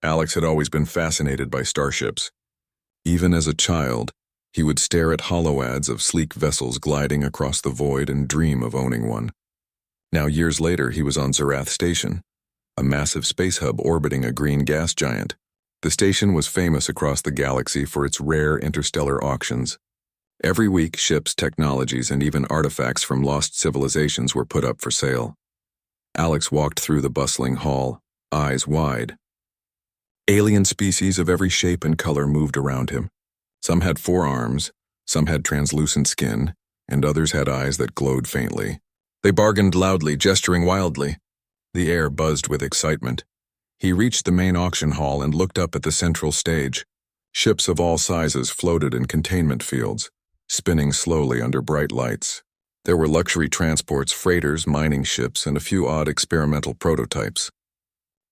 Alex had always been fascinated by starships. Even as a child, he would stare at holo ads of sleek vessels gliding across the void and dream of owning one. Now, years later, he was on Zerath Station, a massive space hub orbiting a green gas giant. The station was famous across the galaxy for its rare interstellar auctions. Every week, ships, technologies, and even artifacts from lost civilizations were put up for sale. Alex walked through the bustling hall, eyes wide. Alien species of every shape and color moved around him. Some had 4 arms, some had translucent skin, and others had eyes that glowed faintly. They bargained loudly, gesturing wildly. The air buzzed with excitement. He reached the main auction hall and looked up at the central stage. Ships of all sizes floated in containment fields, spinning slowly under bright lights. There were luxury transports, freighters, mining ships, and a few odd experimental prototypes.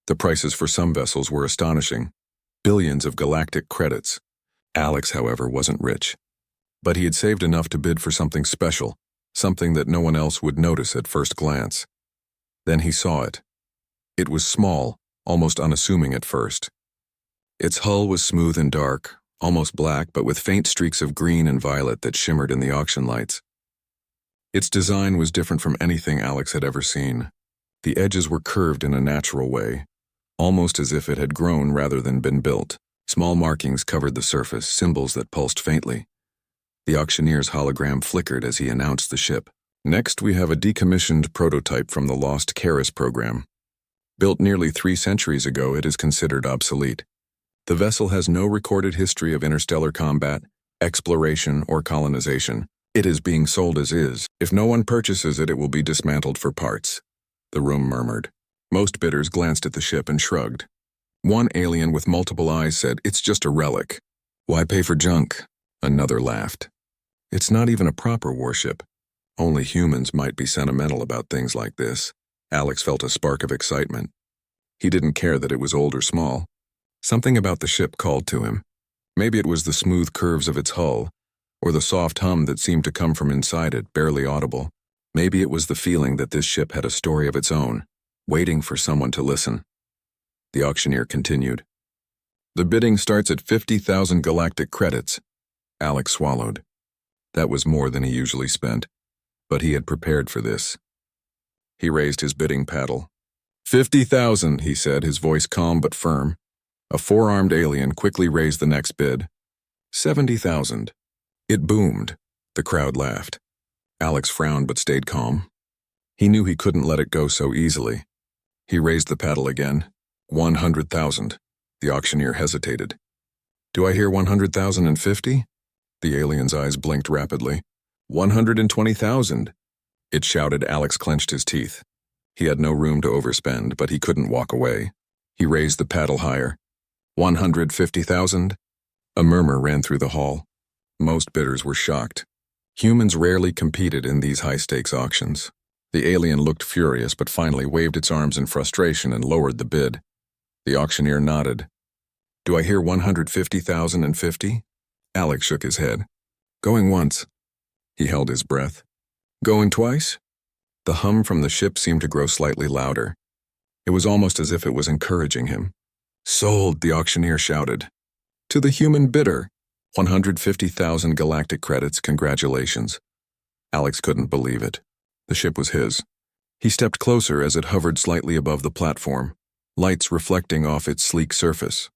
The prices for some vessels were astonishing. Billions of galactic credits. Alex, however, wasn't rich. But he had saved enough to bid for something special, something that no one else would notice at first glance. Then he saw it. It was small, almost unassuming at first. Its hull was smooth and dark, almost black, but with faint streaks of green and violet that shimmered in the auction lights. Its design was different from anything Alex had ever seen. The edges were curved in a natural way, almost as if it had grown rather than been built. Small markings covered the surface, symbols that pulsed faintly. The auctioneer's hologram flickered as he announced the ship. Next, we have a decommissioned prototype from the Lost Karis program. Built nearly 3 centuries ago, it is considered obsolete. The vessel has no recorded history of interstellar combat, exploration, or colonization. It is being sold as is. If no one purchases it, it will be dismantled for parts. The room murmured. Most bidders glanced at the ship and shrugged. One alien with multiple eyes said, "It's just a relic. Why pay for junk?" Another laughed. "It's not even a proper warship. Only humans might be sentimental about things like this." Alex felt a spark of excitement. He didn't care that it was old or small. Something about the ship called to him. Maybe it was the smooth curves of its hull, or the soft hum that seemed to come from inside it, barely audible. Maybe it was the feeling that this ship had a story of its own, waiting for someone to listen. The auctioneer continued. "The bidding starts at 50,000 galactic credits." Alex swallowed. That was more than he usually spent, but he had prepared for this. He raised his bidding paddle. 50,000, he said, his voice calm but firm. A 4-armed alien quickly raised the next bid. 70,000. It boomed. The crowd laughed. Alex frowned but stayed calm. He knew he couldn't let it go so easily. He raised the paddle again. 100,000. The auctioneer hesitated. "Do I hear 100,050? The alien's eyes blinked rapidly. 120,000. It shouted. Alex clenched his teeth. He had no room to overspend, but he couldn't walk away. He raised the paddle higher. 150,000. A murmur ran through the hall. Most bidders were shocked. Humans rarely competed in these high-stakes auctions. The alien looked furious, but finally waved its arms in frustration and lowered the bid. The auctioneer nodded. "Do I hear 150,050? Alex shook his head. "Going once." He held his breath. "Going twice?" The hum from the ship seemed to grow slightly louder. It was almost as if it was encouraging him. "Sold," the auctioneer shouted. "To the human bidder. 150,000 galactic credits, congratulations." Alex couldn't believe it. The ship was his. He stepped closer as it hovered slightly above the platform, lights reflecting off its sleek surface.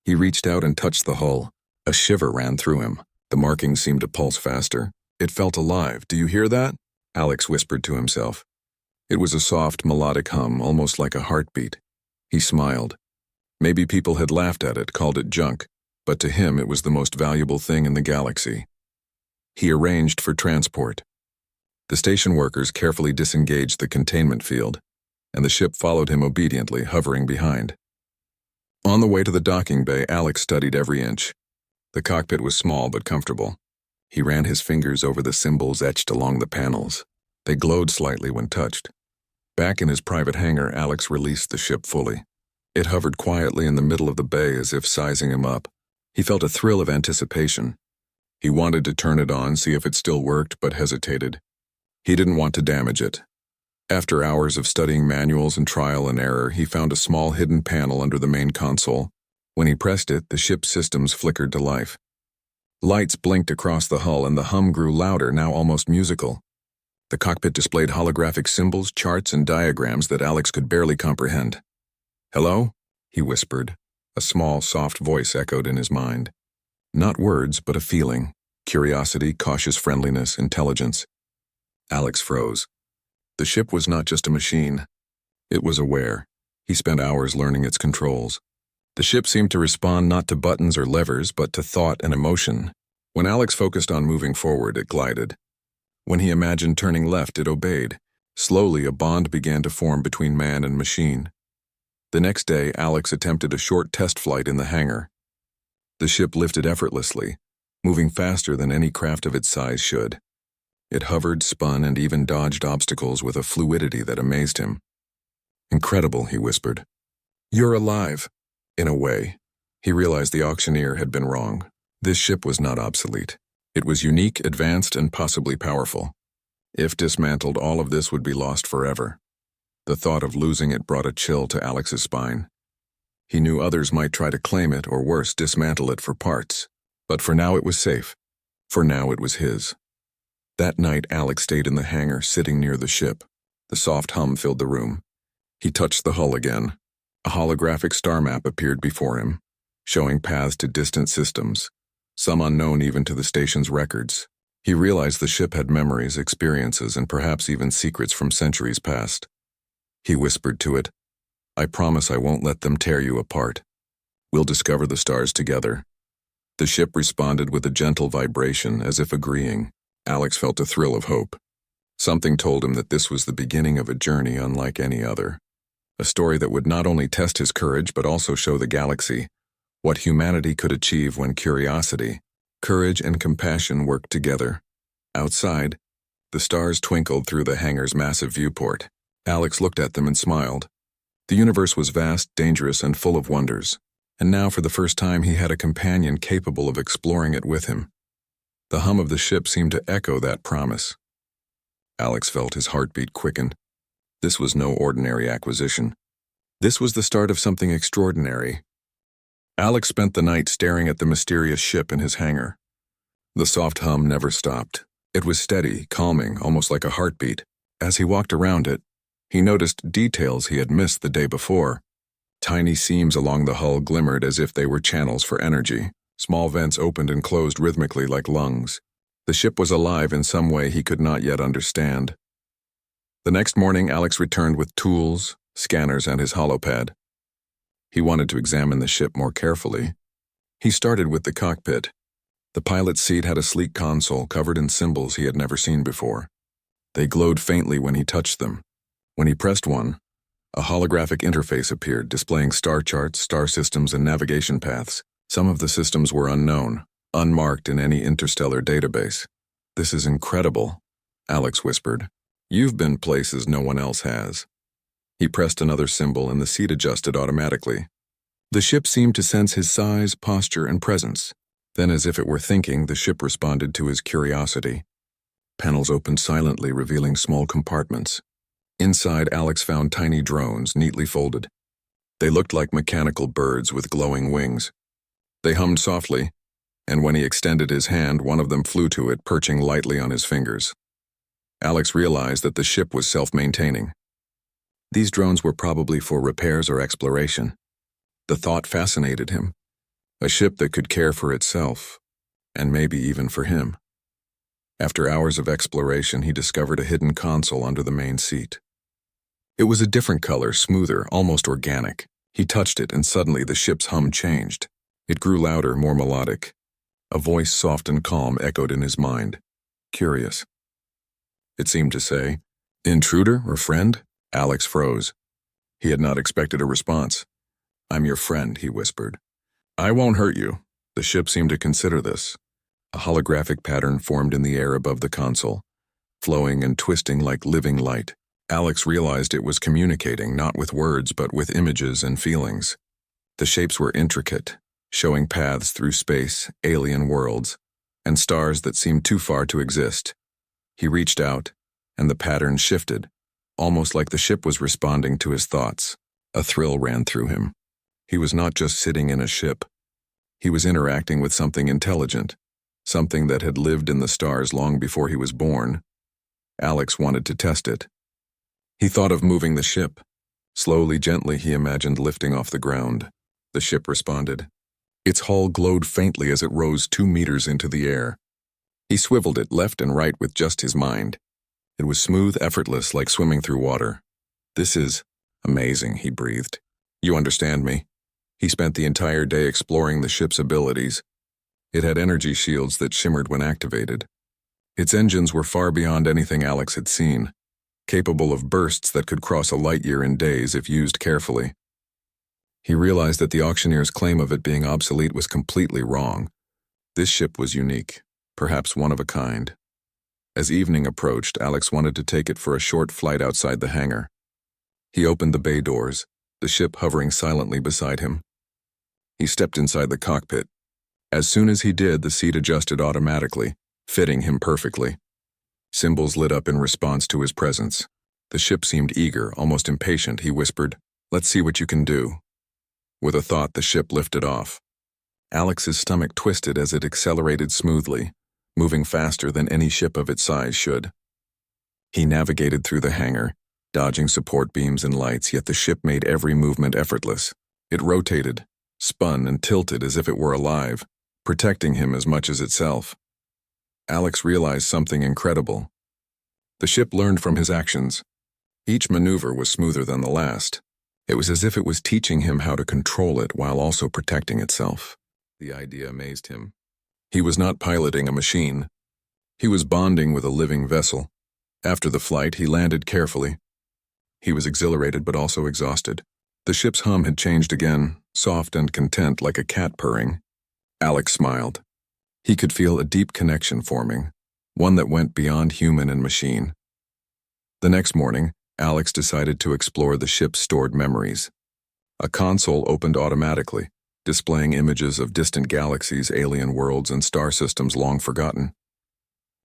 He reached out and touched the hull. A shiver ran through him. The markings seemed to pulse faster. It felt alive. "Do you hear that?" Alex whispered to himself. It was a soft, melodic hum, almost like a heartbeat. He smiled. Maybe people had laughed at it, called it junk, but to him it was the most valuable thing in the galaxy. He arranged for transport. The station workers carefully disengaged the containment field, and the ship followed him obediently, hovering behind. On the way to the docking bay, Alex studied every inch. The cockpit was small but comfortable. He ran his fingers over the symbols etched along the panels. They glowed slightly when touched. Back in his private hangar, Alex released the ship fully. It hovered quietly in the middle of the bay as if sizing him up. He felt a thrill of anticipation. He wanted to turn it on, see if it still worked, but hesitated. He didn't want to damage it. After hours of studying manuals and trial and error, he found a small hidden panel under the main console. When he pressed it, the ship's systems flickered to life. Lights blinked across the hull and the hum grew louder, now almost musical. The cockpit displayed holographic symbols, charts, and diagrams that Alex could barely comprehend. "Hello?" he whispered. A small, soft voice echoed in his mind. Not words, but a feeling. Curiosity, cautious friendliness, intelligence. Alex froze. The ship was not just a machine. It was aware. He spent hours learning its controls. The ship seemed to respond not to buttons or levers, but to thought and emotion. When Alex focused on moving forward, it glided. When he imagined turning left, it obeyed. Slowly, a bond began to form between man and machine. The next day, Alex attempted a short test flight in the hangar. The ship lifted effortlessly, moving faster than any craft of its size should. It hovered, spun, and even dodged obstacles with a fluidity that amazed him. "Incredible," he whispered. "You're alive." In a way, he realized the auctioneer had been wrong. This ship was not obsolete. It was unique, advanced, and possibly powerful. If dismantled, all of this would be lost forever. The thought of losing it brought a chill to Alex's spine. He knew others might try to claim it, or worse, dismantle it for parts. But for now it was safe. For now it was his. That night, Alex stayed in the hangar, sitting near the ship. The soft hum filled the room. He touched the hull again. A holographic star map appeared before him, showing paths to distant systems, some unknown even to the station's records. He realized the ship had memories, experiences, and perhaps even secrets from centuries past. He whispered to it, "I promise I won't let them tear you apart. We'll discover the stars together." The ship responded with a gentle vibration, as if agreeing. Alex felt a thrill of hope. Something told him that this was the beginning of a journey unlike any other. A story that would not only test his courage but also show the galaxy what humanity could achieve when curiosity, courage, and compassion worked together. Outside, the stars twinkled through the hangar's massive viewport. Alex looked at them and smiled. The universe was vast, dangerous, and full of wonders, and now for the first time he had a companion capable of exploring it with him. The hum of the ship seemed to echo that promise. Alex felt his heartbeat quicken. This was no ordinary acquisition. This was the start of something extraordinary. Alex spent the night staring at the mysterious ship in his hangar. The soft hum never stopped. It was steady, calming, almost like a heartbeat. As he walked around it, he noticed details he had missed the day before. Tiny seams along the hull glimmered as if they were channels for energy. Small vents opened and closed rhythmically like lungs. The ship was alive in some way he could not yet understand. The next morning, Alex returned with tools, scanners, and his holopad. He wanted to examine the ship more carefully. He started with the cockpit. The pilot's seat had a sleek console covered in symbols he had never seen before. They glowed faintly when he touched them. When he pressed one, a holographic interface appeared, displaying star charts, star systems, and navigation paths. Some of the systems were unknown, unmarked in any interstellar database. "This is incredible," Alex whispered. "You've been places no one else has." He pressed another symbol and the seat adjusted automatically. The ship seemed to sense his size, posture, and presence. Then, as if it were thinking, the ship responded to his curiosity. Panels opened silently, revealing small compartments. Inside, Alex found tiny drones, neatly folded. They looked like mechanical birds with glowing wings. They hummed softly, and when he extended his hand, one of them flew to it, perching lightly on his fingers. Alex realized that the ship was self-maintaining. These drones were probably for repairs or exploration. The thought fascinated him. A ship that could care for itself, and maybe even for him. After hours of exploration, he discovered a hidden console under the main seat. It was a different color, smoother, almost organic. He touched it, and suddenly the ship's hum changed. It grew louder, more melodic. A voice, soft and calm, echoed in his mind. "Curious," it seemed to say. "Intruder or friend?" Alex froze. He had not expected a response. "I'm your friend," he whispered. "I won't hurt you." The ship seemed to consider this. A holographic pattern formed in the air above the console, flowing and twisting like living light. Alex realized it was communicating not with words but with images and feelings. The shapes were intricate, showing paths through space, alien worlds, and stars that seemed too far to exist. He reached out, and the pattern shifted, almost like the ship was responding to his thoughts. A thrill ran through him. He was not just sitting in a ship. He was interacting with something intelligent, something that had lived in the stars long before he was born. Alex wanted to test it. He thought of moving the ship. Slowly, gently, he imagined lifting off the ground. The ship responded. Its hull glowed faintly as it rose 2 meters into the air. He swiveled it left and right with just his mind. It was smooth, effortless, like swimming through water. "This is amazing," he breathed. "You understand me?" He spent the entire day exploring the ship's abilities. It had energy shields that shimmered when activated. Its engines were far beyond anything Alex had seen, capable of bursts that could cross a light year in days if used carefully. He realized that the auctioneer's claim of it being obsolete was completely wrong. This ship was unique, perhaps one of a kind. As evening approached, Alex wanted to take it for a short flight outside the hangar. He opened the bay doors, the ship hovering silently beside him. He stepped inside the cockpit. As soon as he did, the seat adjusted automatically, fitting him perfectly. Symbols lit up in response to his presence. The ship seemed eager, almost impatient. He whispered, "Let's see what you can do." With a thought, the ship lifted off. Alex's stomach twisted as it accelerated smoothly, moving faster than any ship of its size should. He navigated through the hangar, dodging support beams and lights, yet the ship made every movement effortless. It rotated, spun, and tilted as if it were alive, protecting him as much as itself. Alex realized something incredible. The ship learned from his actions. Each maneuver was smoother than the last. It was as if it was teaching him how to control it while also protecting itself. The idea amazed him. He was not piloting a machine. He was bonding with a living vessel. After the flight, he landed carefully. He was exhilarated but also exhausted. The ship's hum had changed again, soft and content like a cat purring. Alex smiled. He could feel a deep connection forming, one that went beyond human and machine. The next morning, Alex decided to explore the ship's stored memories. A console opened automatically, displaying images of distant galaxies, alien worlds, and star systems long forgotten.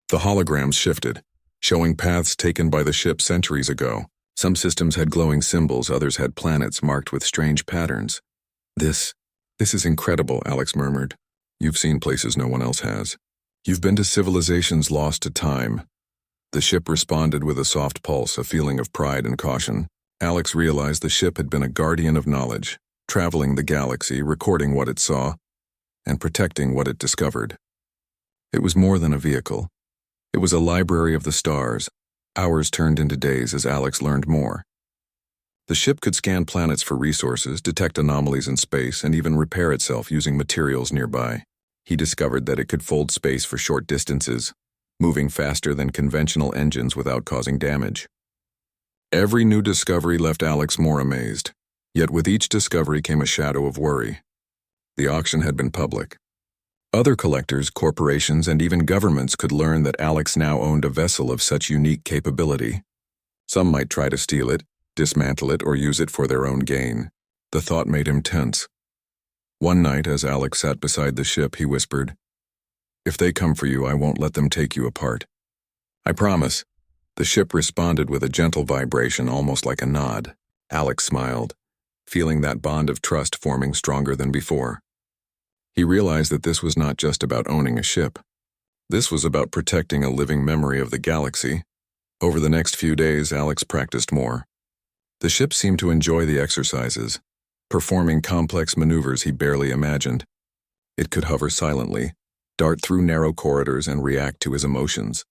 The holograms shifted, showing paths taken by the ship centuries ago. Some systems had glowing symbols, others had planets marked with strange patterns. This is incredible," Alex murmured. "You've seen places no one else has. You've been to civilizations lost to time." The ship responded with a soft pulse, a feeling of pride and caution. Alex realized the ship had been a guardian of knowledge, traveling the galaxy, recording what it saw, and protecting what it discovered. It was more than a vehicle. It was a library of the stars. Hours turned into days as Alex learned more. The ship could scan planets for resources, detect anomalies in space, and even repair itself using materials nearby. He discovered that it could fold space for short distances, moving faster than conventional engines without causing damage. Every new discovery left Alex more amazed, yet with each discovery came a shadow of worry. The auction had been public. Other collectors, corporations, and even governments could learn that Alex now owned a vessel of such unique capability. Some might try to steal it, dismantle it, or use it for their own gain. The thought made him tense. One night, as Alex sat beside the ship, he whispered, "If they come for you, I won't let them take you apart. I promise." The ship responded with a gentle vibration, almost like a nod. Alex smiled, feeling that bond of trust forming stronger than before. He realized that this was not just about owning a ship. This was about protecting a living memory of the galaxy. Over the next few days, Alex practiced more. The ship seemed to enjoy the exercises, performing complex maneuvers he barely imagined. It could hover silently, dart through narrow corridors, and react to his emotions.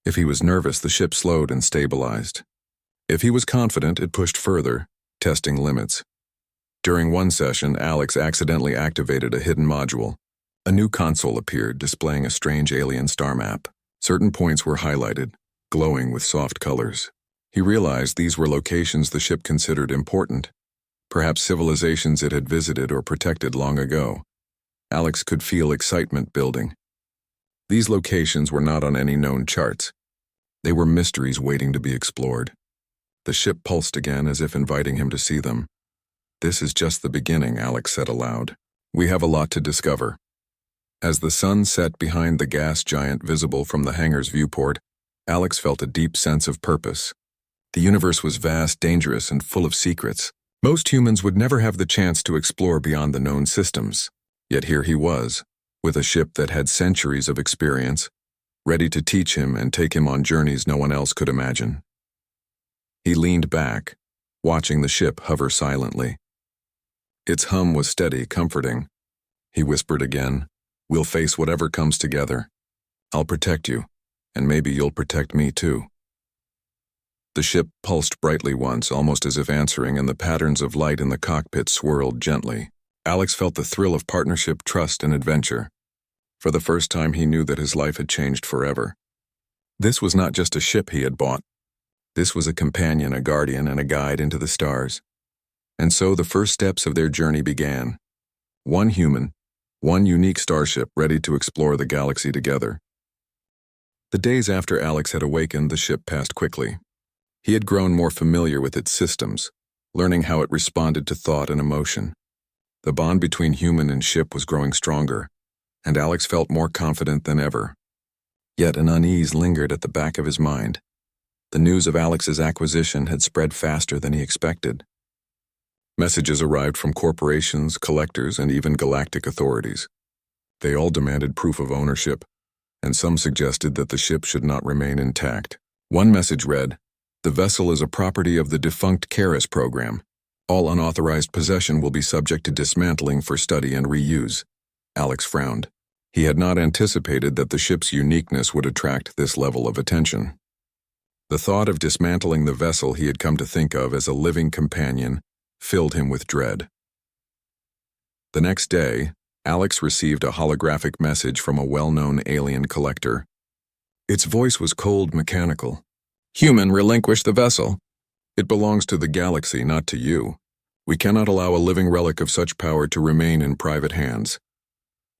If he was nervous, the ship slowed and stabilized. If he was confident, it pushed further, testing limits. During one session, Alex accidentally activated a hidden module. A new console appeared, displaying a strange alien star map. Certain points were highlighted, glowing with soft colors. He realized these were locations the ship considered important, perhaps civilizations it had visited or protected long ago. Alex could feel excitement building. These locations were not on any known charts. They were mysteries waiting to be explored. The ship pulsed again as if inviting him to see them. "This is just the beginning," Alex said aloud. "We have a lot to discover." As the sun set behind the gas giant visible from the hangar's viewport, Alex felt a deep sense of purpose. The universe was vast, dangerous, and full of secrets. Most humans would never have the chance to explore beyond the known systems. Yet here he was, with a ship that had centuries of experience, ready to teach him and take him on journeys no one else could imagine. He leaned back, watching the ship hover silently. Its hum was steady, comforting. He whispered again, "We'll face whatever comes together. I'll protect you, and maybe you'll protect me too." The ship pulsed brightly once, almost as if answering, and the patterns of light in the cockpit swirled gently. Alex felt the thrill of partnership, trust, and adventure. For the first time, he knew that his life had changed forever. This was not just a ship he had bought. This was a companion, a guardian, and a guide into the stars. And so the first steps of their journey began. One human, one unique starship ready to explore the galaxy together. The days after Alex had awakened, the ship passed quickly. He had grown more familiar with its systems, learning how it responded to thought and emotion. The bond between human and ship was growing stronger, and Alex felt more confident than ever. Yet an unease lingered at the back of his mind. The news of Alex's acquisition had spread faster than he expected. Messages arrived from corporations, collectors, and even galactic authorities. They all demanded proof of ownership, and some suggested that the ship should not remain intact. One message read, "The vessel is a property of the defunct Keras program. All unauthorized possession will be subject to dismantling for study and reuse." Alex frowned. He had not anticipated that the ship's uniqueness would attract this level of attention. The thought of dismantling the vessel he had come to think of as a living companion filled him with dread. The next day, Alex received a holographic message from a well-known alien collector. Its voice was cold, mechanical. "Human, relinquish the vessel. It belongs to the galaxy, not to you. We cannot allow a living relic of such power to remain in private hands."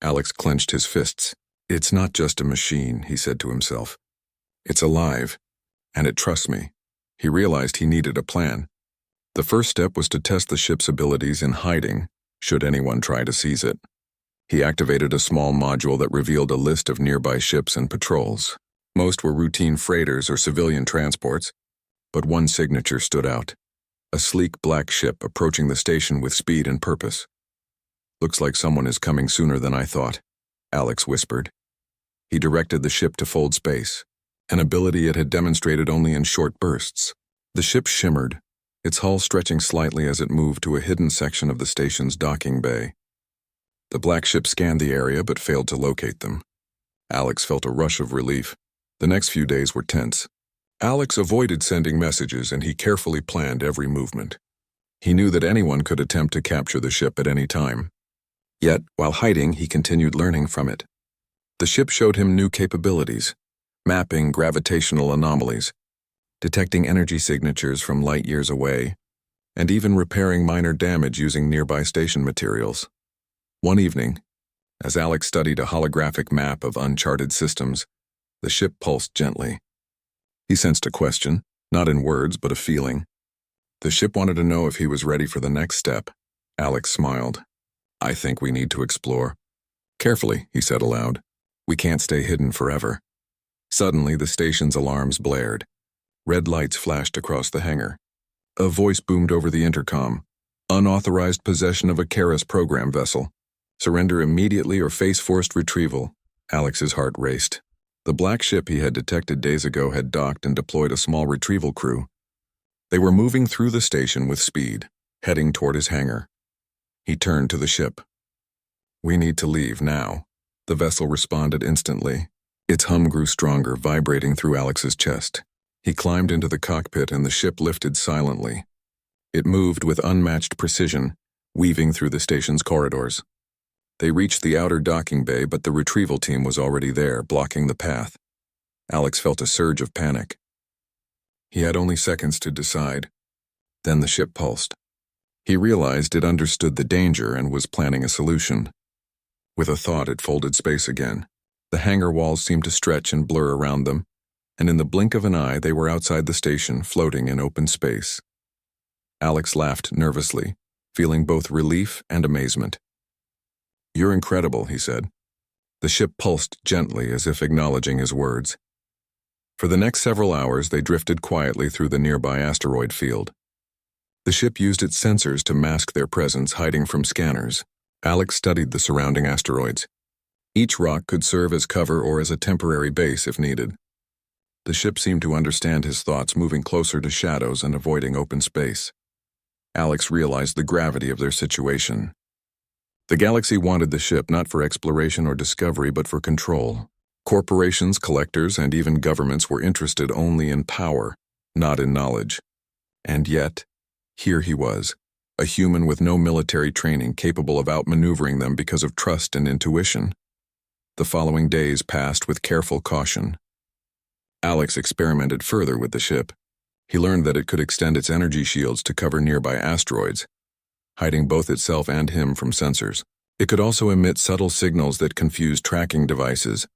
Alex clenched his fists. "It's not just a machine," he said to himself. "It's alive, and it trusts me." He realized he needed a plan. The first step was to test the ship's abilities in hiding, should anyone try to seize it. He activated a small module that revealed a list of nearby ships and patrols. Most were routine freighters or civilian transports, but one signature stood out. A sleek black ship approaching the station with speed and purpose. "Looks like someone is coming sooner than I thought," Alex whispered. He directed the ship to fold space, an ability it had demonstrated only in short bursts. The ship shimmered, its hull stretching slightly as it moved to a hidden section of the station's docking bay. The black ship scanned the area but failed to locate them. Alex felt a rush of relief. The next few days were tense. Alex avoided sending messages, and he carefully planned every movement. He knew that anyone could attempt to capture the ship at any time. Yet, while hiding, he continued learning from it. The ship showed him new capabilities, mapping gravitational anomalies, detecting energy signatures from light years away, and even repairing minor damage using nearby station materials. One evening, as Alex studied a holographic map of uncharted systems, the ship pulsed gently. He sensed a question, not in words but a feeling. The ship wanted to know if he was ready for the next step. Alex smiled. "I think we need to explore." "Carefully," he said aloud. "We can't stay hidden forever." Suddenly, the station's alarms blared. Red lights flashed across the hangar. A voice boomed over the intercom. "Unauthorized possession of a Keras program vessel. Surrender immediately or face forced retrieval." Alex's heart raced. The black ship he had detected days ago had docked and deployed a small retrieval crew. They were moving through the station with speed, heading toward his hangar. He turned to the ship. "We need to leave now." The vessel responded instantly. Its hum grew stronger, vibrating through Alex's chest. He climbed into the cockpit and the ship lifted silently. It moved with unmatched precision, weaving through the station's corridors. They reached the outer docking bay, but the retrieval team was already there, blocking the path. Alex felt a surge of panic. He had only seconds to decide. Then the ship pulsed. He realized it understood the danger and was planning a solution. With a thought, it folded space again. The hangar walls seemed to stretch and blur around them, and in the blink of an eye they were outside the station, floating in open space. Alex laughed nervously, feeling both relief and amazement. "You're incredible," he said. The ship pulsed gently as if acknowledging his words. For the next several hours, they drifted quietly through the nearby asteroid field. The ship used its sensors to mask their presence, hiding from scanners. Alex studied the surrounding asteroids. Each rock could serve as cover or as a temporary base if needed. The ship seemed to understand his thoughts, moving closer to shadows and avoiding open space. Alex realized the gravity of their situation. The galaxy wanted the ship not for exploration or discovery, but for control. Corporations, collectors, and even governments were interested only in power, not in knowledge. And yet, here he was, a human with no military training, capable of outmaneuvering them because of trust and intuition. The following days passed with careful caution. Alex experimented further with the ship. He learned that it could extend its energy shields to cover nearby asteroids, hiding both itself and him from sensors. It could also emit subtle signals that confused tracking devices,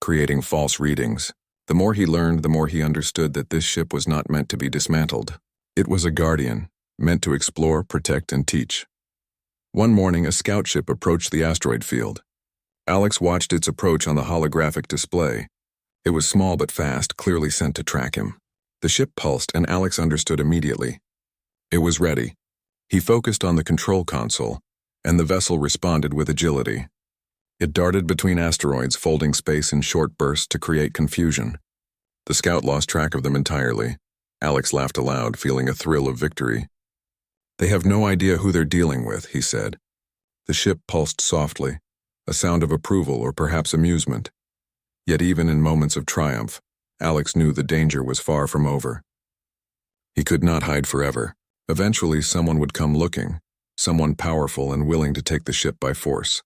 creating false readings. The more he learned, the more he understood that this ship was not meant to be dismantled. It was a guardian, meant to explore, protect, and teach. One morning, a scout ship approached the asteroid field. Alex watched its approach on the holographic display. It was small but fast, clearly sent to track him. The ship pulsed, and Alex understood immediately. It was ready. He focused on the control console, and the vessel responded with agility. It darted between asteroids, folding space in short bursts to create confusion. The scout lost track of them entirely. Alex laughed aloud, feeling a thrill of victory. "They have no idea who they're dealing with," he said. The ship pulsed softly, a sound of approval or perhaps amusement. Yet even in moments of triumph, Alex knew the danger was far from over. He could not hide forever. Eventually, someone would come looking, someone powerful and willing to take the ship by force.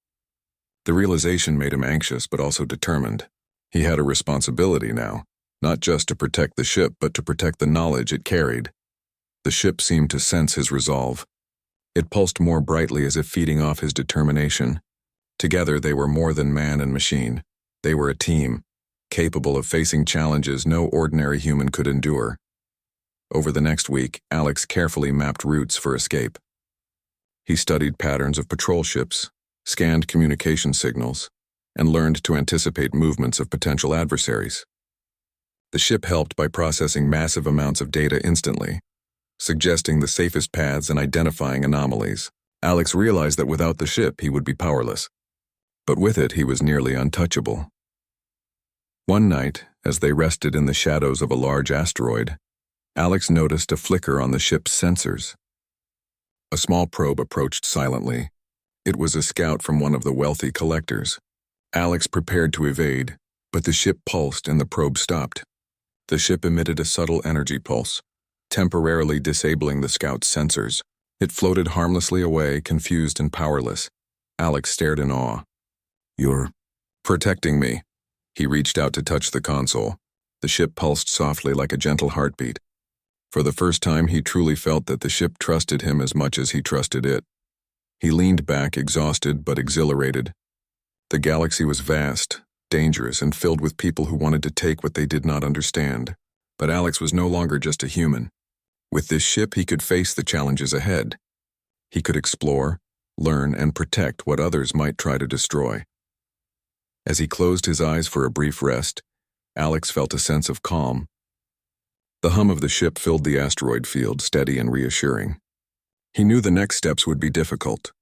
The realization made him anxious but also determined. He had a responsibility now, not just to protect the ship, but to protect the knowledge it carried. The ship seemed to sense his resolve. It pulsed more brightly as if feeding off his determination. Together, they were more than man and machine. They were a team, capable of facing challenges no ordinary human could endure. Over the next week, Alex carefully mapped routes for escape. He studied patterns of patrol ships, scanned communication signals, and learned to anticipate movements of potential adversaries. The ship helped by processing massive amounts of data instantly, suggesting the safest paths and identifying anomalies. Alex realized that without the ship, he would be powerless. But with it, he was nearly untouchable. One night, as they rested in the shadows of a large asteroid, Alex noticed a flicker on the ship's sensors. A small probe approached silently. It was a scout from one of the wealthy collectors. Alex prepared to evade, but the ship pulsed and the probe stopped. The ship emitted a subtle energy pulse, temporarily disabling the scout's sensors. It floated harmlessly away, confused and powerless. Alex stared in awe. "You're protecting me." He reached out to touch the console. The ship pulsed softly like a gentle heartbeat. For the first time, he truly felt that the ship trusted him as much as he trusted it. He leaned back, exhausted but exhilarated. The galaxy was vast, dangerous, and filled with people who wanted to take what they did not understand. But Alex was no longer just a human. With this ship, he could face the challenges ahead. He could explore, learn, and protect what others might try to destroy. As he closed his eyes for a brief rest, Alex felt a sense of calm. The hum of the ship filled the asteroid field, steady and reassuring. He knew the next steps would be difficult.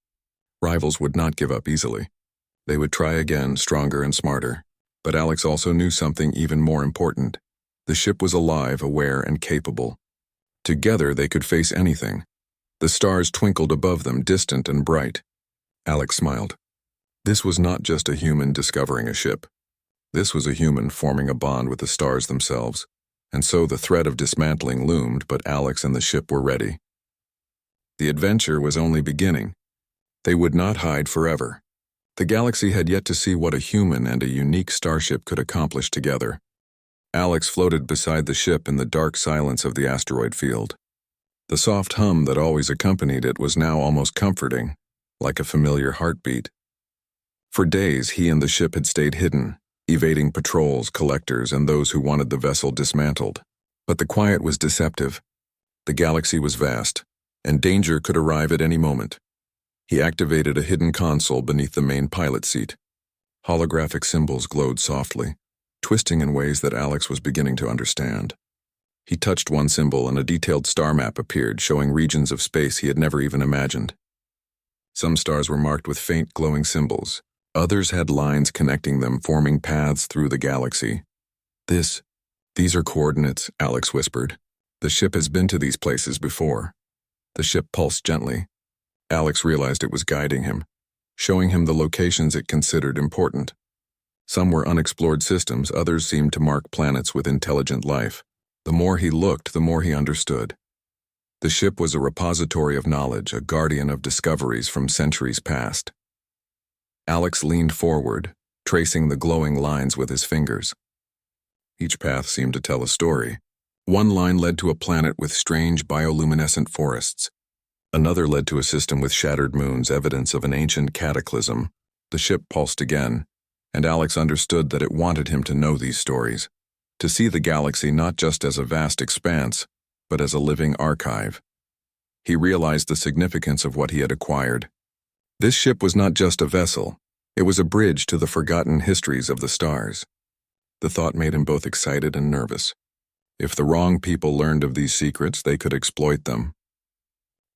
Rivals would not give up easily. They would try again, stronger and smarter. But Alex also knew something even more important. The ship was alive, aware, and capable. Together, they could face anything. The stars twinkled above them, distant and bright. Alex smiled. This was not just a human discovering a ship. This was a human forming a bond with the stars themselves. And so the threat of dismantling loomed, but Alex and the ship were ready. The adventure was only beginning. They would not hide forever. The galaxy had yet to see what a human and a unique starship could accomplish together. Alex floated beside the ship in the dark silence of the asteroid field. The soft hum that always accompanied it was now almost comforting, like a familiar heartbeat. For days, he and the ship had stayed hidden, evading patrols, collectors, and those who wanted the vessel dismantled. But the quiet was deceptive. The galaxy was vast, and danger could arrive at any moment. He activated a hidden console beneath the main pilot seat. Holographic symbols glowed softly, twisting in ways that Alex was beginning to understand. He touched one symbol and a detailed star map appeared, showing regions of space he had never even imagined. Some stars were marked with faint glowing symbols. Others had lines connecting them, forming paths through the galaxy. These are coordinates, Alex whispered. The ship has been to these places before. The ship pulsed gently. Alex realized it was guiding him, showing him the locations it considered important. Some were unexplored systems, others seemed to mark planets with intelligent life. The more he looked, the more he understood. The ship was a repository of knowledge, a guardian of discoveries from centuries past. Alex leaned forward, tracing the glowing lines with his fingers. Each path seemed to tell a story. One line led to a planet with strange bioluminescent forests. Another led to a system with shattered moons, evidence of an ancient cataclysm. The ship pulsed again, and Alex understood that it wanted him to know these stories, to see the galaxy not just as a vast expanse, but as a living archive. He realized the significance of what he had acquired. This ship was not just a vessel, it was a bridge to the forgotten histories of the stars. The thought made him both excited and nervous. If the wrong people learned of these secrets, they could exploit them.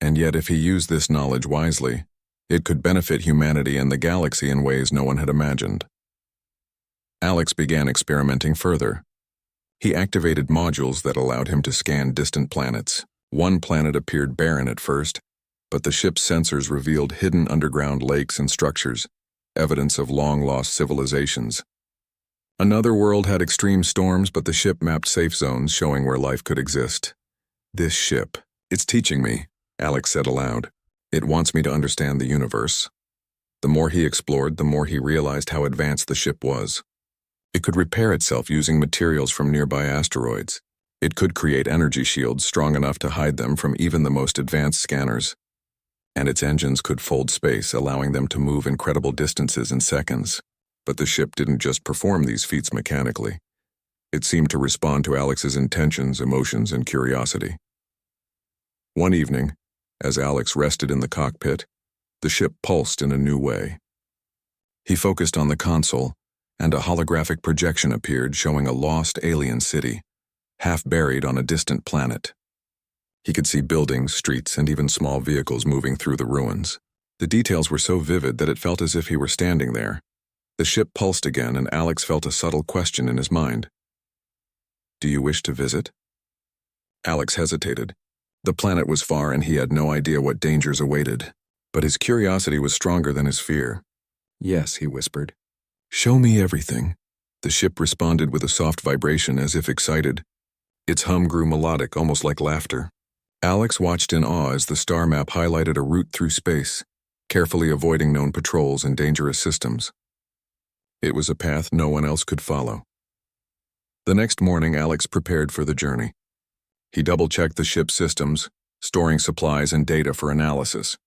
And yet, if he used this knowledge wisely, it could benefit humanity and the galaxy in ways no one had imagined. Alex began experimenting further. He activated modules that allowed him to scan distant planets. One planet appeared barren at first, but the ship's sensors revealed hidden underground lakes and structures, evidence of long-lost civilizations. Another world had extreme storms, but the ship mapped safe zones showing where life could exist. This ship, it's teaching me, Alex said aloud. It wants me to understand the universe. The more he explored, the more he realized how advanced the ship was. It could repair itself using materials from nearby asteroids. It could create energy shields strong enough to hide them from even the most advanced scanners. And its engines could fold space, allowing them to move incredible distances in seconds. But the ship didn't just perform these feats mechanically. It seemed to respond to Alex's intentions, emotions, and curiosity. One evening, as Alex rested in the cockpit, the ship pulsed in a new way. He focused on the console, and a holographic projection appeared showing a lost alien city, half buried on a distant planet. He could see buildings, streets, and even small vehicles moving through the ruins. The details were so vivid that it felt as if he were standing there. The ship pulsed again, and Alex felt a subtle question in his mind. "Do you wish to visit?" Alex hesitated. The planet was far, and he had no idea what dangers awaited. But his curiosity was stronger than his fear. "Yes," he whispered. "Show me everything." The ship responded with a soft vibration, as if excited. Its hum grew melodic, almost like laughter. Alex watched in awe as the star map highlighted a route through space, carefully avoiding known patrols and dangerous systems. It was a path no one else could follow. The next morning, Alex prepared for the journey. He double-checked the ship's systems, storing supplies and data for analysis.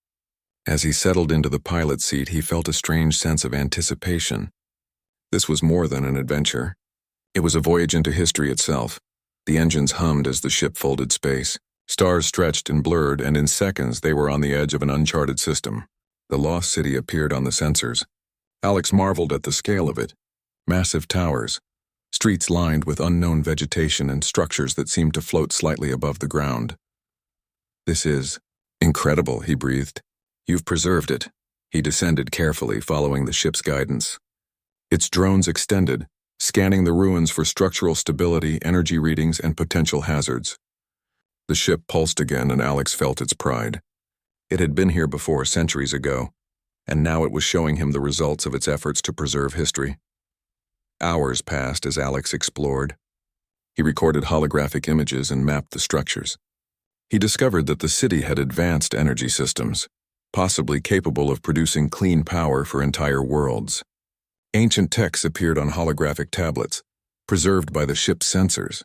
As he settled into the pilot's seat, he felt a strange sense of anticipation. This was more than an adventure. It was a voyage into history itself. The engines hummed as the ship folded space. Stars stretched and blurred, and in seconds they were on the edge of an uncharted system. The lost city appeared on the sensors. Alex marveled at the scale of it. Massive towers, streets lined with unknown vegetation, and structures that seemed to float slightly above the ground. "This is incredible," he breathed. "You've preserved it." He descended carefully, following the ship's guidance. Its drones extended, scanning the ruins for structural stability, energy readings, and potential hazards. The ship pulsed again, and Alex felt its pride. It had been here before, centuries ago, and now it was showing him the results of its efforts to preserve history. Hours passed as Alex explored. He recorded holographic images and mapped the structures. He discovered that the city had advanced energy systems, possibly capable of producing clean power for entire worlds. Ancient texts appeared on holographic tablets, preserved by the ship's sensors.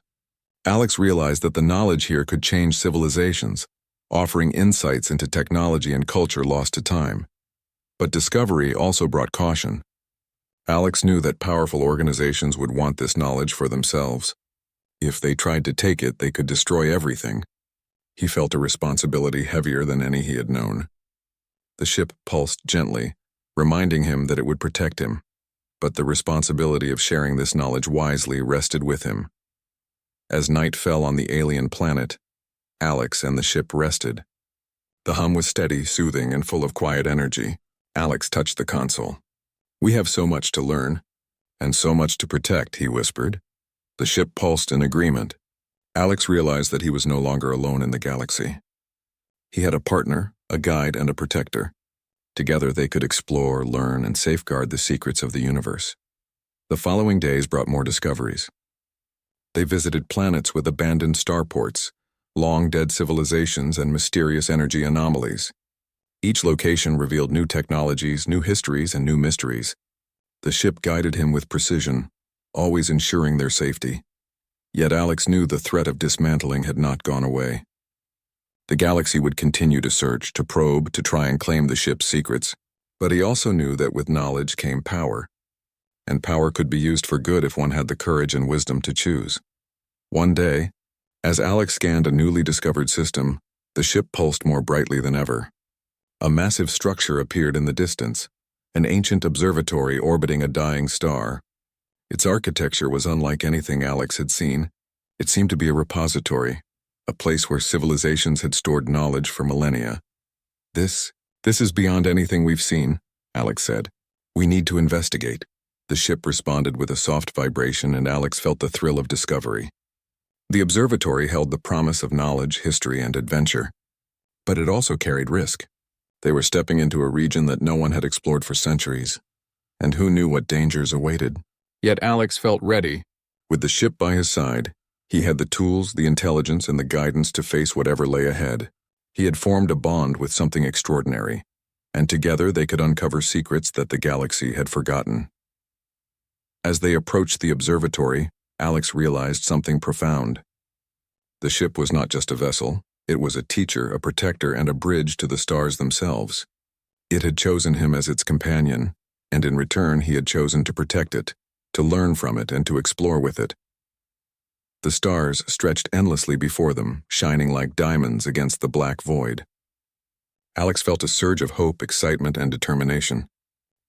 Alex realized that the knowledge here could change civilizations, offering insights into technology and culture lost to time. But discovery also brought caution. Alex knew that powerful organizations would want this knowledge for themselves. If they tried to take it, they could destroy everything. He felt a responsibility heavier than any he had known. The ship pulsed gently, reminding him that it would protect him. but the responsibility of sharing this knowledge wisely rested with him. As night fell on the alien planet, Alex and the ship rested. The hum was steady, soothing, and full of quiet energy. Alex touched the console. "We have so much to learn, and so much to protect," he whispered. The ship pulsed in agreement. Alex realized that he was no longer alone in the galaxy. He had a partner, a guide, and a protector. Together they could explore, learn, and safeguard the secrets of the universe. The following days brought more discoveries. They visited planets with abandoned starports, long-dead civilizations, and mysterious energy anomalies. Each location revealed new technologies, new histories, and new mysteries. The ship guided him with precision, always ensuring their safety. Yet Alex knew the threat of dismantling had not gone away. The galaxy would continue to search, to probe, to try and claim the ship's secrets. But he also knew that with knowledge came power. And power could be used for good if one had the courage and wisdom to choose. One day, as Alex scanned a newly discovered system, the ship pulsed more brightly than ever. A massive structure appeared in the distance, an ancient observatory orbiting a dying star. Its architecture was unlike anything Alex had seen. It seemed to be a repository, a place where civilizations had stored knowledge for millennia. This is beyond anything we've seen," Alex said. "We need to investigate." The ship responded with a soft vibration, and Alex felt the thrill of discovery. The observatory held the promise of knowledge, history, and adventure. But it also carried risk. They were stepping into a region that no one had explored for centuries, and who knew what dangers awaited. Yet Alex felt ready. With the ship by his side, he had the tools, the intelligence, and the guidance to face whatever lay ahead. He had formed a bond with something extraordinary, and together they could uncover secrets that the galaxy had forgotten. As they approached the observatory, Alex realized something profound. The ship was not just a vessel. It was a teacher, a protector, and a bridge to the stars themselves. It had chosen him as its companion, and in return he had chosen to protect it, to learn from it, and to explore with it. The stars stretched endlessly before them, shining like diamonds against the black void. Alex felt a surge of hope, excitement, and determination.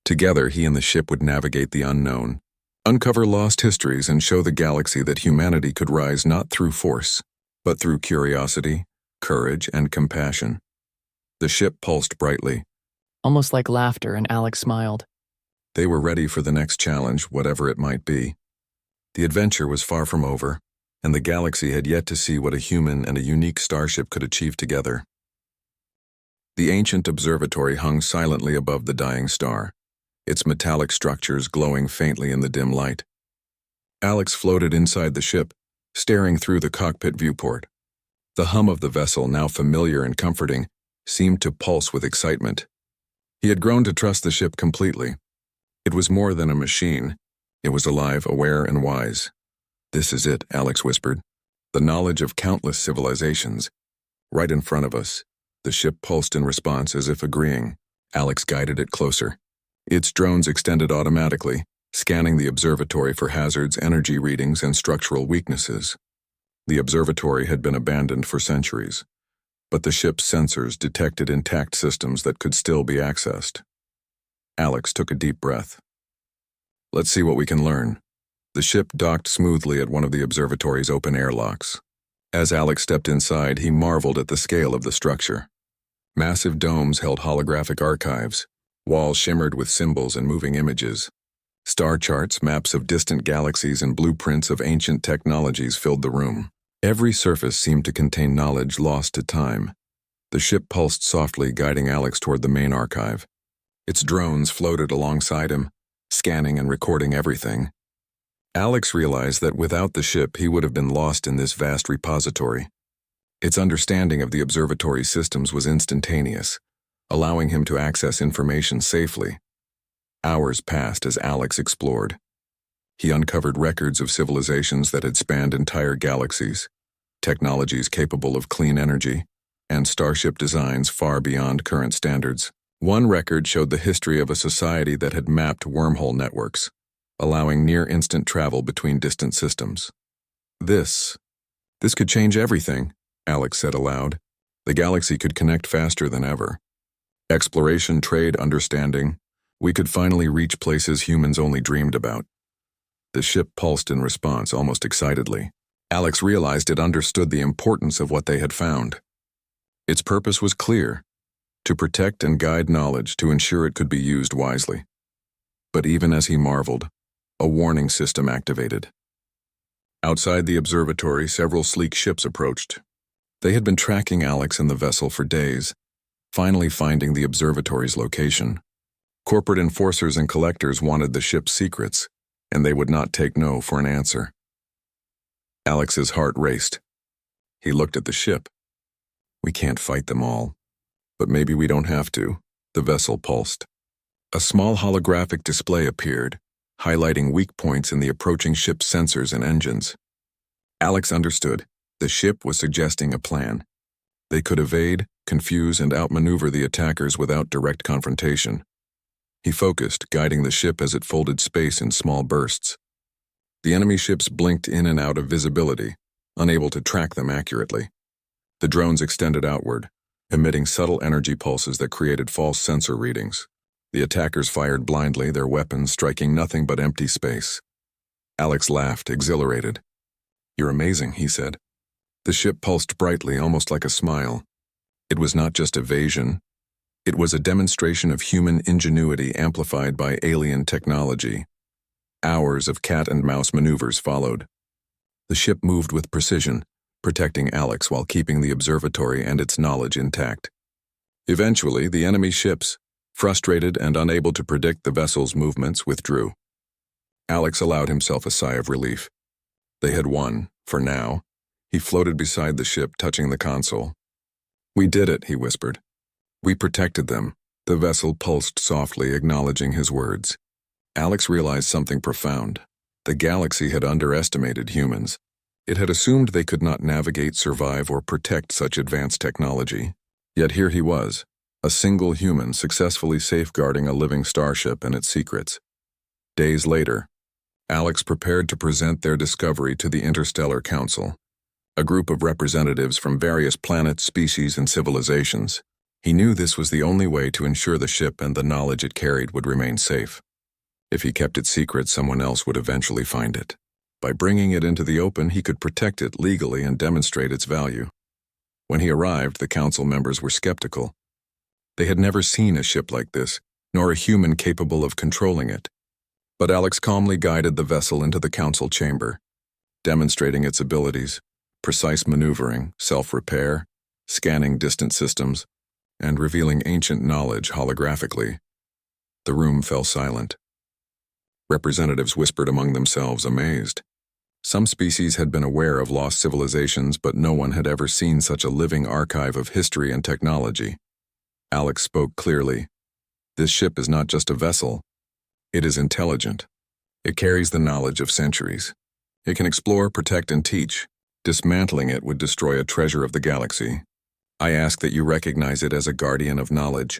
Together, he and the ship would navigate the unknown, uncover lost histories, and show the galaxy that humanity could rise not through force, but through curiosity, courage, and compassion. The ship pulsed brightly. Almost like laughter, and Alex smiled. They were ready for the next challenge, whatever it might be. The adventure was far from over, and the galaxy had yet to see what a human and a unique starship could achieve together. The ancient observatory hung silently above the dying star, its metallic structures glowing faintly in the dim light. Alex floated inside the ship, staring through the cockpit viewport. The hum of the vessel, now familiar and comforting, seemed to pulse with excitement. He had grown to trust the ship completely. It was more than a machine. It was alive, aware, and wise. "This is it," Alex whispered. "The knowledge of countless civilizations. Right in front of us." The ship pulsed in response, as if agreeing. Alex guided it closer. Its drones extended automatically, scanning the observatory for hazards, energy readings, and structural weaknesses. The observatory had been abandoned for centuries, but the ship's sensors detected intact systems that could still be accessed. Alex took a deep breath. "Let's see what we can learn." The ship docked smoothly at one of the observatory's open airlocks. As Alex stepped inside, he marveled at the scale of the structure. Massive domes held holographic archives. Walls shimmered with symbols and moving images. Star charts, maps of distant galaxies, and blueprints of ancient technologies filled the room. Every surface seemed to contain knowledge lost to time. The ship pulsed softly, guiding Alex toward the main archive. Its drones floated alongside him, scanning and recording everything. Alex realized that without the ship, he would have been lost in this vast repository. Its understanding of the observatory's systems was instantaneous, allowing him to access information safely. Hours passed as Alex explored. He uncovered records of civilizations that had spanned entire galaxies, technologies capable of clean energy, and starship designs far beyond current standards. One record showed the history of a society that had mapped wormhole networks, allowing near-instant travel between distant systems. This could change everything," Alex said aloud. The galaxy could connect faster than ever. Exploration, trade, understanding, We could finally reach places humans only dreamed about. The ship pulsed in response, almost excitedly. Alex realized it understood the importance of what they had found. Its purpose was clear: to protect and guide knowledge to ensure it could be used wisely. But even as he marveled, a warning system activated. Outside the observatory, several sleek ships approached. They had been tracking Alex and the vessel for days, finally finding the observatory's location. Corporate enforcers and collectors wanted the ship's secrets, and they would not take no for an answer. Alex's heart raced. He looked at the ship. We can't fight them all. But maybe we don't have to. The vessel pulsed. A small holographic display appeared, highlighting weak points in the approaching ship's sensors and engines. Alex understood. The ship was suggesting a plan. They could evade, confuse, and outmaneuver the attackers without direct confrontation. He focused, guiding the ship as it folded space in small bursts. The enemy ships blinked in and out of visibility, unable to track them accurately. The drones extended outward, emitting subtle energy pulses that created false sensor readings. The attackers fired blindly, their weapons striking nothing but empty space. Alex laughed, exhilarated. "You're amazing," he said. The ship pulsed brightly, almost like a smile. It was not just evasion. It was a demonstration of human ingenuity amplified by alien technology. Hours of cat-and-mouse maneuvers followed. The ship moved with precision, protecting Alex while keeping the observatory and its knowledge intact. Eventually, the enemy ships, frustrated and unable to predict the vessel's movements, withdrew. Alex allowed himself a sigh of relief. They had won, for now. He floated beside the ship, touching the console. "We did it," he whispered. "We protected them." The vessel pulsed softly, acknowledging his words. Alex realized something profound. The galaxy had underestimated humans. It had assumed they could not navigate, survive, or protect such advanced technology. Yet here he was, a single human successfully safeguarding a living starship and its secrets. Days later, Alex prepared to present their discovery to the Interstellar Council, a group of representatives from various planets, species, and civilizations. He knew this was the only way to ensure the ship and the knowledge it carried would remain safe. If he kept it secret, someone else would eventually find it. By bringing it into the open, he could protect it legally and demonstrate its value. When he arrived, the council members were skeptical. They had never seen a ship like this, nor a human capable of controlling it. But Alex calmly guided the vessel into the council chamber, demonstrating its abilities: precise maneuvering, self-repair, scanning distant systems, and revealing ancient knowledge holographically. The room fell silent. Representatives whispered among themselves, amazed. Some species had been aware of lost civilizations, but no one had ever seen such a living archive of history and technology. Alex spoke clearly. "This ship is not just a vessel. It is intelligent. It carries the knowledge of centuries. It can explore, protect, and teach. Dismantling it would destroy a treasure of the galaxy. I ask that you recognize it as a guardian of knowledge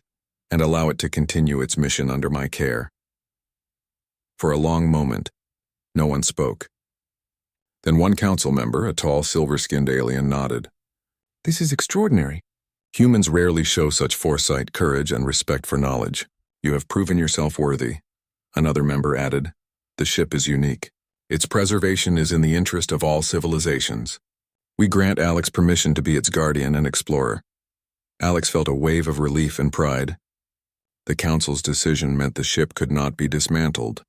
and allow it to continue its mission under my care." For a long moment, no one spoke. Then one council member, a tall, silver-skinned alien, nodded. "This is extraordinary. Humans rarely show such foresight, courage, and respect for knowledge. You have proven yourself worthy." Another member added, "The ship is unique. Its preservation is in the interest of all civilizations. We grant Alex permission to be its guardian and explorer." Alex felt a wave of relief and pride. The council's decision meant the ship could not be dismantled.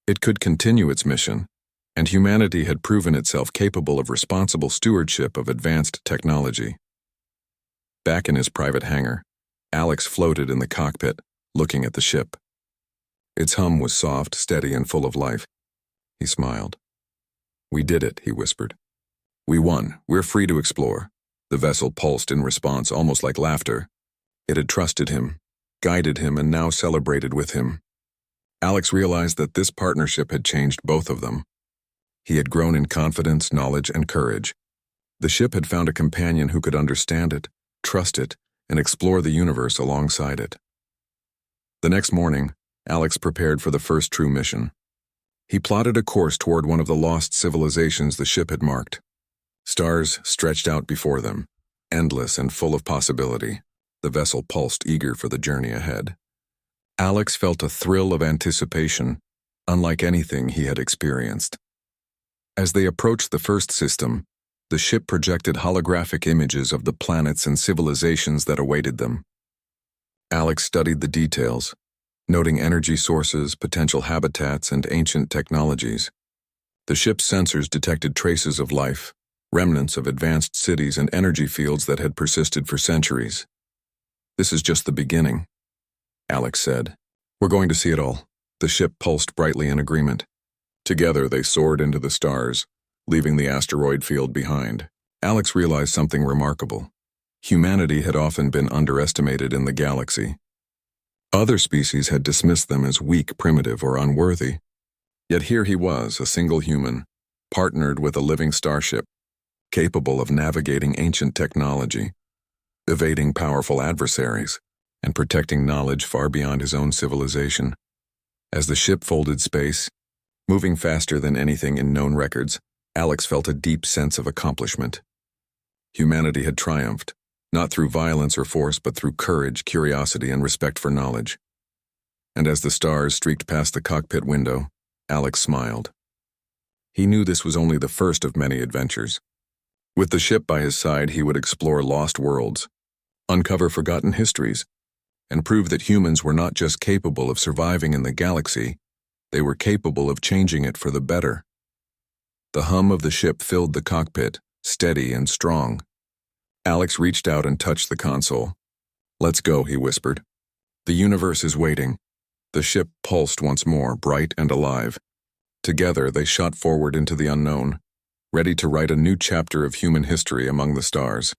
It could continue its mission, and humanity had proven itself capable of responsible stewardship of advanced technology. Back in his private hangar, Alex floated in the cockpit, looking at the ship. Its hum was soft, steady, and full of life. He smiled. "We did it," he whispered. "We won. We're free to explore." The vessel pulsed in response, almost like laughter. It had trusted him, guided him, and now celebrated with him. Alex realized that this partnership had changed both of them. He had grown in confidence, knowledge, and courage. The ship had found a companion who could understand it, trust it, and explore the universe alongside it. The next morning, Alex prepared for the first true mission. He plotted a course toward one of the lost civilizations the ship had marked. Stars stretched out before them, endless and full of possibility. The vessel pulsed, eager for the journey ahead. Alex felt a thrill of anticipation, unlike anything he had experienced. As they approached the first system, the ship projected holographic images of the planets and civilizations that awaited them. Alex studied the details, noting energy sources, potential habitats, and ancient technologies. The ship's sensors detected traces of life, remnants of advanced cities and energy fields that had persisted for centuries. "This is just the beginning," Alex said. "We're going to see it all." The ship pulsed brightly in agreement. Together they soared into the stars, leaving the asteroid field behind. Alex realized something remarkable. Humanity had often been underestimated in the galaxy. Other species had dismissed them as weak, primitive, or unworthy. Yet here he was, a single human, partnered with a living starship, capable of navigating ancient technology, evading powerful adversaries, and protecting knowledge far beyond his own civilization. As the ship folded space, moving faster than anything in known records, Alex felt a deep sense of accomplishment. Humanity had triumphed, not through violence or force, but through courage, curiosity, and respect for knowledge. And as the stars streaked past the cockpit window, Alex smiled. He knew this was only the first of many adventures. With the ship by his side, he would explore lost worlds, uncover forgotten histories, and prove that humans were not just capable of surviving in the galaxy, they were capable of changing it for the better. The hum of the ship filled the cockpit, steady and strong. Alex reached out and touched the console. "Let's go," he whispered. "The universe is waiting." The ship pulsed once more, bright and alive. Together they shot forward into the unknown, ready to write a new chapter of human history among the stars.